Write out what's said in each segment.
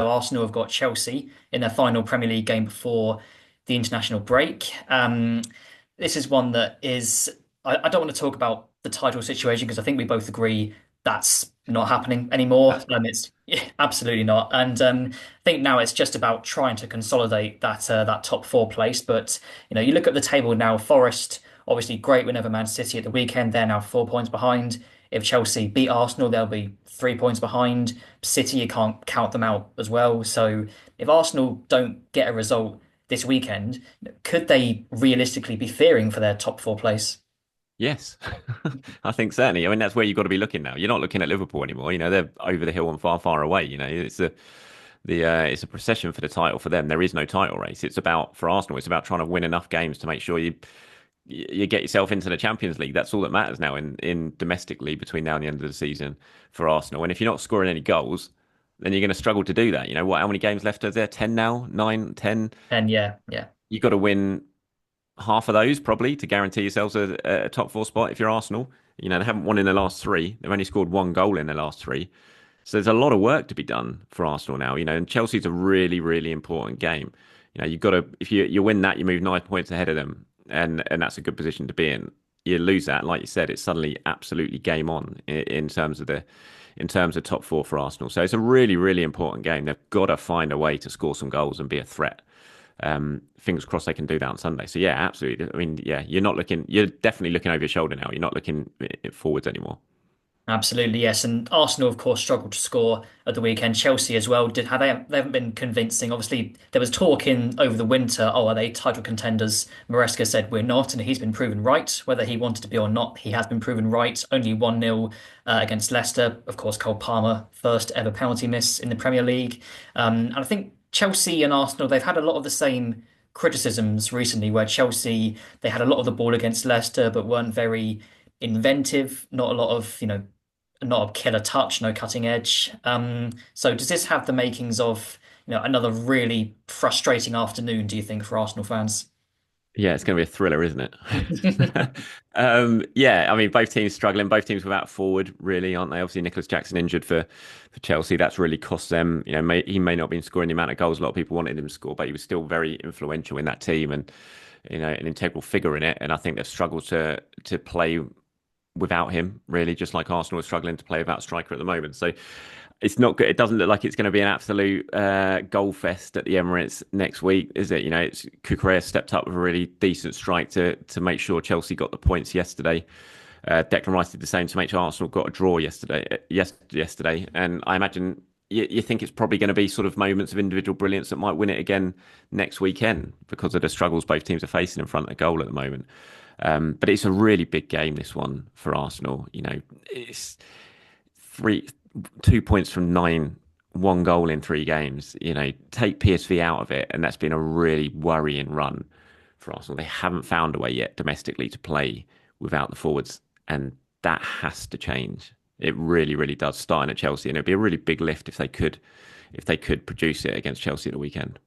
Arsenal have got Chelsea in their final Premier League game before the international break. This is one that is, I don't want to talk about the title situation because I think we both agree that's not happening anymore. That's not. It's yeah, absolutely not. And I think now it's just about trying to consolidate that top four place. But you look at the table now. Forest obviously great win over Man City at the weekend. They're now 4 points behind. If Chelsea beat Arsenal, they'll be 3 points behind. City, you can't count them out as well. So if Arsenal don't get a result this weekend, could they realistically be fearing for their top four place? Yes, I think certainly. I mean, that's where you've got to be looking now. You're not looking at Liverpool anymore. They're over the hill and far, far away. It's a procession for the title for them. There is no title race. It's about for Arsenal. It's about trying to win enough games to make sure you get yourself into the Champions League. That's all that matters now in domestically between now and the end of the season for Arsenal. And if you're not scoring any goals, then you're going to struggle to do that. How many games left are there? 10 now? 9, 10? And yeah, yeah. You've got to win half of those probably to guarantee yourselves a top four spot if you're Arsenal. They haven't won in the last three. They've only scored one goal in the last three. So there's a lot of work to be done for Arsenal now, and Chelsea's a really, really important game. You've got to, if you win that, you move 9 points ahead of them, and that's a good position to be in. You lose that, like you said, it's suddenly absolutely game on in terms of top four for Arsenal. So it's a really, really important game. They've got to find a way to score some goals and be a threat. Fingers crossed they can do that on Sunday. So yeah, absolutely. I mean, yeah, you're definitely looking over your shoulder now. You're not looking forwards anymore. Absolutely, yes. And Arsenal, of course, struggled to score at the weekend. Chelsea as well did have they haven't been convincing. Obviously, there was talk in over the winter. Oh, are they title contenders? Maresca said we're not, and he's been proven right. Whether he wanted to be or not, he has been proven right. Only 1-0 against Leicester. Of course, Cole Palmer first ever penalty miss in the Premier League. And I think Chelsea and Arsenal they've had a lot of the same criticisms recently. Where Chelsea they had a lot of the ball against Leicester, but weren't very inventive. Not a lot of not a killer touch, no cutting edge. So does this have the makings of, another really frustrating afternoon, do you think, for Arsenal fans? Yeah, it's going to be a thriller, isn't it? Yeah, I mean, both teams struggling, both teams without a forward, really, aren't they? Obviously, Nicholas Jackson injured for Chelsea. That's really cost them. He may not have been scoring the amount of goals a lot of people wanted him to score, but he was still very influential in that team and, an integral figure in it. And I think they've struggled to play without him, really, just like Arsenal are struggling to play without a striker at the moment. So it's not good. It doesn't look like it's going to be an absolute goal fest at the Emirates next week, is it? It's Cucurella stepped up with a really decent strike to make sure Chelsea got the points yesterday. Declan Rice did the same to make sure Arsenal got a draw yesterday. Yesterday, and I imagine you think it's probably going to be sort of moments of individual brilliance that might win it again next weekend because of the struggles both teams are facing in front of goal at the moment. But it's a really big game, this one for Arsenal. It's 2 points from nine, one goal in 3 games. Take PSV out of it, and that's been a really worrying run for Arsenal. They haven't found a way yet domestically to play without the forwards, and that has to change. It really, really does. Starting at Chelsea, and it'd be a really big lift if they could produce it against Chelsea at the weekend.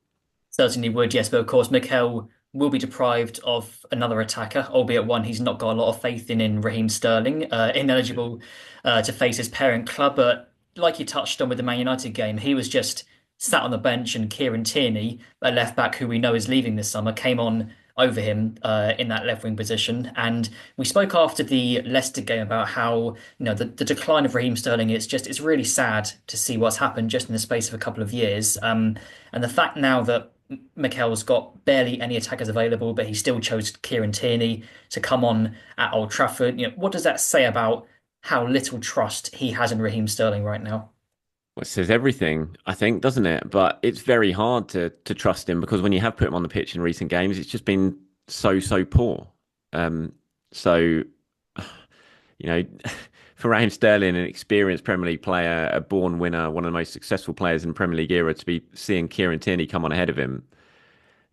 Certainly would, yes, but of course, Mikel will be deprived of another attacker, albeit one he's not got a lot of faith in Raheem Sterling, ineligible to face his parent club. But like you touched on with the Man United game, he was just sat on the bench, and Kieran Tierney, a left back who we know is leaving this summer, came on over him in that left wing position. And we spoke after the Leicester game about how the decline of Raheem Sterling. It's really sad to see what's happened just in the space of a couple of years. And the fact now that Mikel's got barely any attackers available, but he still chose Kieran Tierney to come on at Old Trafford. What does that say about how little trust he has in Raheem Sterling right now? Well, it says everything, I think, doesn't it? But it's very hard to trust him because when you have put him on the pitch in recent games, it's just been so poor. So for Raheem Sterling, an experienced Premier League player, a born winner, one of the most successful players in the Premier League era, to be seeing Kieran Tierney come on ahead of him,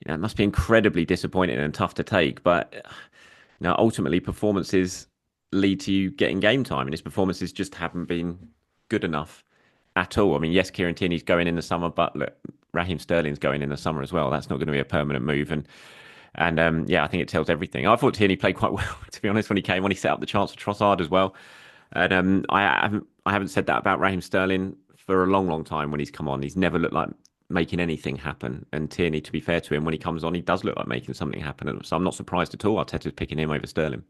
it must be incredibly disappointing and tough to take. But ultimately, performances lead to you getting game time, and his performances just haven't been good enough at all. I mean, yes, Kieran Tierney's going in the summer, but look, Raheem Sterling's going in the summer as well. That's not going to be a permanent move, and yeah, I think it tells everything. I thought Tierney played quite well, to be honest, when he came on. He set up the chance for Trossard as well. And I haven't said that about Raheem Sterling for a long, long time when he's come on. He's never looked like making anything happen. And Tierney, to be fair to him, when he comes on, he does look like making something happen. And so I'm not surprised at all Arteta's picking him over Sterling.